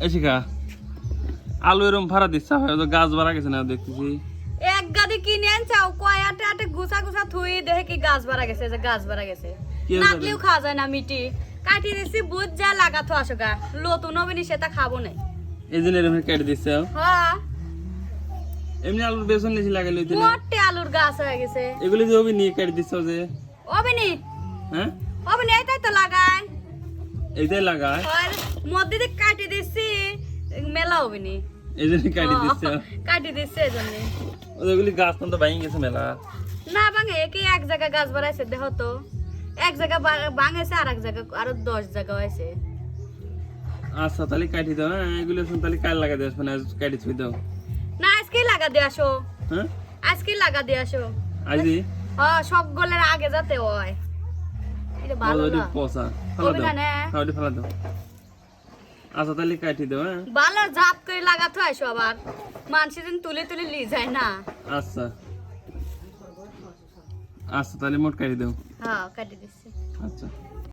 এসিকা আলু এরম ভাড়া দিচ্ছা হয় তো গাছ বাড়া গেছে না দেখতেছি এক গাদি কিনে আনছাও কয়াতে আটে গুছা গুছা থুই দেখে কি গাছ বাড়া গেছে যে গাছ বাড়া গেছে কি নাকলেও খাওয়া যায় না মিটি কাটি দিছি বুঝ যা লাগাতো আসো গা লতুন হবিনি সেটা খাবো নাই এই জন্য এরম কেটে দিচ্ছ হ্যাঁ এমনি আলুর বেসন নিয়েছি লাগাইলে হইতো না মোটে আলুর গাছ হয়ে গেছে এগুলি যে হবি নিয়ে কেটে দিচ্ছ যে হবিনি হ্যাঁ হবিনি এইটাই তো লাগাই এইটাই লাগায় আর মধ্যে দিয়ে কাটি দিছি মেলা হবিনি এই জন্য কেটে দিচ্ছ কাটি দিছি এজন্য ওগুলি গাছ তো ভাঙি গেছে মেলা না ভাঙে কি এক জায়গা গাছ বাড়াইছে দেখো তো এক জায়গা ভাঙেছে আর এক জায়গা আরো 10 জায়গা হয়েছে আচ্ছা তাহলে কাটি দাও হ্যাঁ এগুলো শুন তাহলে কাল লাগা দিয়ে আসবে না কাটি ছুই দাও না আজকে লাগা দিয়ে আসো হ্যাঁ আজকে লাগা দিয়ে আসো আজই হ্যাঁ সব গোলের আগে যাতে হয় এটা ভালো ওই না পচা ফেলা হবে দাও না না হ্যাঁ ওটা ফেলা দাও আচ্ছা তাহলে কাটি দাও হ্যাঁ ভালো জাপ করে লাগাতে হয় সবার মানুষ দিন তুলে তুলে লি যায় না আচ্ছা আচ্ছা তাহলে মোট কাটি দাও হ্যাঁ কাটি দিচ্ছি আচ্ছা